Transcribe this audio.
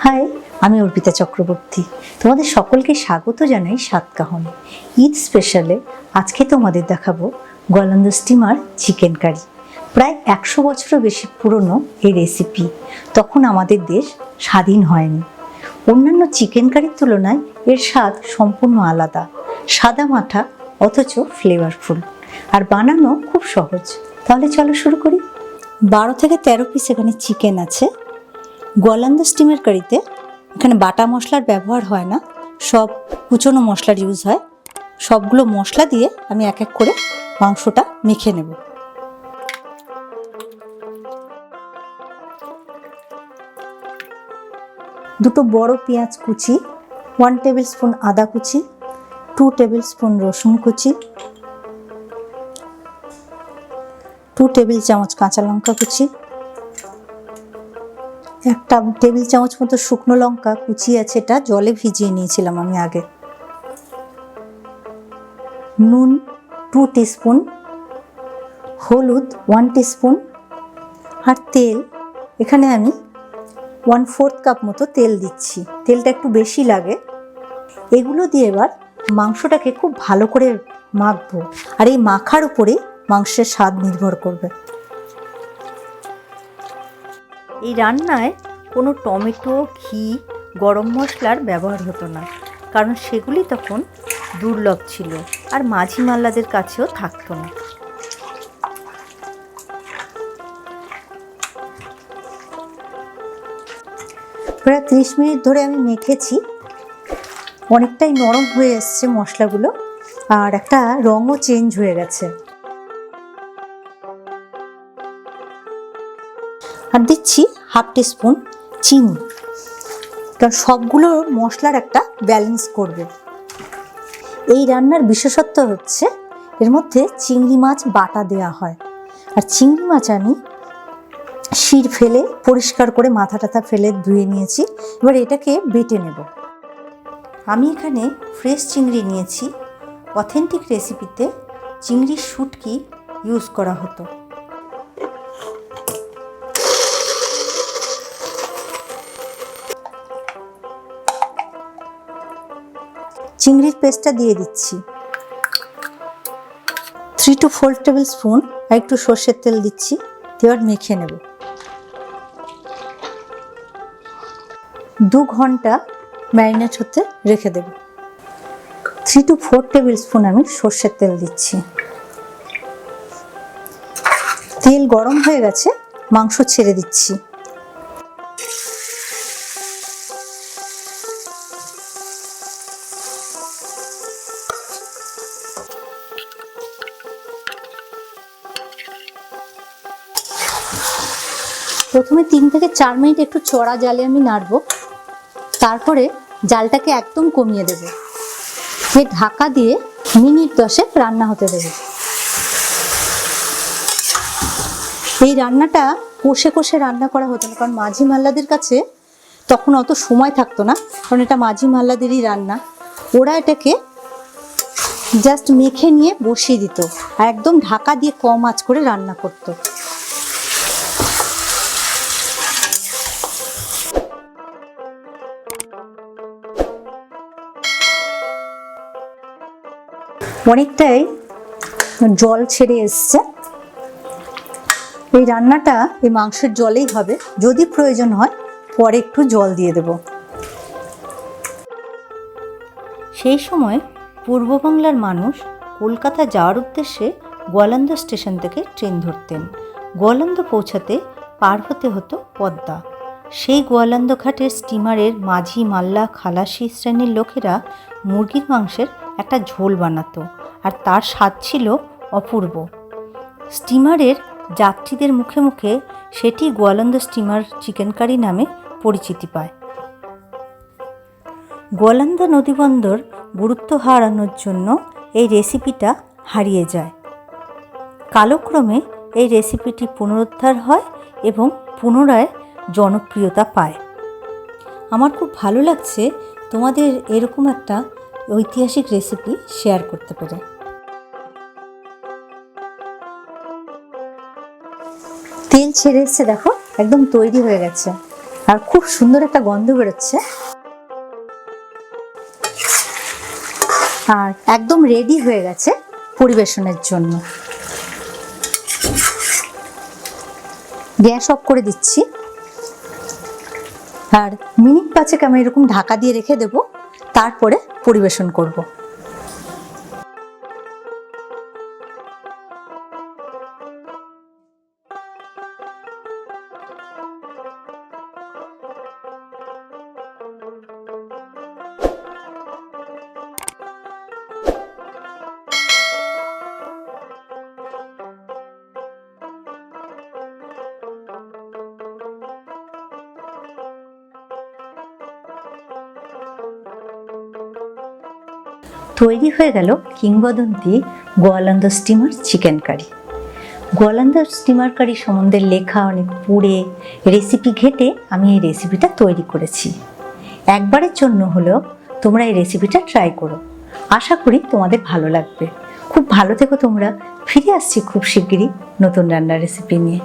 High, আমি অর্পিতা চক্রবর্তী। তোমাদের সকলকে স্বাগত জানাই সাতকাহনে। ঈদ স্পেশালে আজকে তোমাদের দেখাবো গোয়ালান্দো স্টিমার চিকেন কারি। প্রায় 100 বছরও বেশি পুরনো এই রেসিপি। তখন আমাদের দেশ স্বাধীন হয়নি। অন্যান্য চিকেন কারির তুলনায় এর স্বাদ সম্পূর্ণ আলাদা, সাদা মাঠা অথচ ফ্লেভারফুল, আর বানানো খুব সহজ। তাহলে চলো শুরু করি। 12 থেকে 13 পিস এখানে চিকেন আছে। গোয়ালান্দো স্টিমার কারিতে এখানে বাটা মশলার ব্যবহার হয় না, সব কুচনো মশলার ইউজ হয়। সবগুলো মশলা দিয়ে আমি এক এক করে মাংসটা মেখে নেব। দুটো বড় পেঁয়াজ কুচি, 1 টেবিল স্পুন আদা কুচি, 2 টেবিল স্পুন রসুন কুচি, 2 টেবিল চামচ কাঁচা লঙ্কা কুচি, 1 টেবিল চামচ মতো শুকনো লঙ্কা কুচি আছে, এটা জলে ভিজিয়ে নিয়েছিলাম আমি আগে। নুন 2 টিস্পুন, হলুদ 1 টিস্পুন, আর তেল এখানে আমি 1/4 কাপ মতো তেল দিচ্ছি। তেলটা একটু বেশি লাগে। এগুলো দিয়ে এবার মাংসটাকে খুব ভালো করে মাখবো, আর এই মাখার উপরে মাংসের স্বাদ নির্ভর করবে। এই রান্নায় কোনো টমেটো, ঘি, গরম মশলার ব্যবহার হতো না, কারণ সেগুলি তখন দুর্লভ ছিল আর মাঝি মাল্লাদের কাছেও থাকতো না। প্রায় 30 মিনিট ধরে আমি মেখেছি। অনেকটাই নরম হয়ে এসছে মশলাগুলো, আর একটা রঙও চেঞ্জ হয়ে গেছে। আর দিচ্ছি 1/2 টিস্পুন চিনি, কারণ সবগুলো মশলার একটা ব্যালেন্স করবে। এই রান্নার বিশেষত্ব হচ্ছে এর মধ্যে চিংড়ি মাছ বাটা দেওয়া হয়। আর চিংড়ি মাছ আমি শির ফেলে পরিষ্কার করে মাথা টাথা ফেলে ধুয়ে নিয়েছি। এবার এটাকে বেটে নেব। আমি এখানে ফ্রেশ চিংড়ি নিয়েছি। অথেন্টিক রেসিপিতে চিংড়ির শুটকি ইউজ করা হতো। চিংড়ির পেস্টটা দিয়ে দিচ্ছি। 3 to 4 টেবিল স্পুন আর একটু সর্ষের তেল দিচ্ছি। এবার মেখে নেব। 2 ঘন্টা ম্যারিনেট হতে রেখে দেব। 3 to 4 টেবিল স্পুন আমি সর্ষের তেল দিচ্ছি। তেল গরম হয়ে গেছে, মাংস ছেড়ে দিচ্ছি। প্রথমে 3 থেকে 4 মিনিট একটু চড়া জালে আমি নাড়ব, তারপরে জালটাকে একদম কমিয়ে দেব। ঢাকা দিয়ে মিনিট 10 রান্না হতে দেবে। এই রান্নাটা কষে কষে রান্না করা হতো না, কারণ মাঝি মাল্লাদের কাছে তখন অত সময় থাকতো না, কারণ এটা মাঝি মাল্লাদেরই রান্না। ওরা এটাকে জাস্ট মেখে নিয়ে বসিয়ে দিত, আর একদম ঢাকা দিয়ে কম আঁচ করে রান্না করতো। অনেকটাই জল ছেড়ে এসছে। এই রান্নাটা এই মাংসের জলেই হবে, যদি প্রয়োজন হয় পরে একটু জল দিয়ে দেব। সেই সময় পূর্ব বাংলার মানুষ কলকাতা যাওয়ার উদ্দেশ্যে গোয়ালান্দো স্টেশন থেকে ট্রেন ধরতেন। গোয়ালান্দো পৌঁছাতে পার হতে হতো পদ্মা। সেই গোয়ালান্দো ঘাটের স্টিমারের মাঝি, মাল্লা, খালাসি শ্রেণীর লোকেরা মুরগির মাংসের একটা ঝোল বানাতো, আর তার স্বাদ ছিল অপূর্ব। স্টিমারের যাত্রীদের মুখে মুখে সেটি গোয়ালান্দো স্টিমার চিকেন কারি নামে পরিচিতি পায়। গোয়ালান্দো নদীবন্দর গুরুত্ব হারানোর জন্য এই রেসিপিটা হারিয়ে যায়। কালক্রমে এই রেসিপিটি পুনরুদ্ধার হয় এবং পুনরায় জনপ্রিয়তা পায়। আমার খুব ভালো লাগছে তোমাদের এরকম একটা ঐতিহাসিক রেসিপি শেয়ার করতে পেরে। তেল ছেড়ে এসছে, দেখো একদম তৈরি হয়ে গেছে। আর খুব সুন্দর একটা গন্ধ বেরোচ্ছে। আর একদম রেডি হয়ে গেছে পরিবেশনের জন্য। গ্যাস অফ করে দিচ্ছি। আর মিনিট 5 আমি এরকম ঢাকা দিয়ে রেখে দেব, তারপরে পরিবেশন করব। তৈরি হয়ে গেল কিংবদন্তি গোয়ালান্দো স্টিমার চিকেন কারি। গোয়ালান্দো স্টিমার কারি সম্বন্ধে লেখা অনেক পড়ে রেসিপি ঘেটে আমি এই রেসিপিটা তৈরি করেছি। একবারের জন্য হলেও তোমরা এই রেসিপিটা ট্রাই করো, আশা করি তোমাদের ভালো লাগবে। খুব ভালো থেকো তোমরা, ফিরে আসছি খুব শিগগিরই নতুন রান্নার রেসিপি নিয়ে।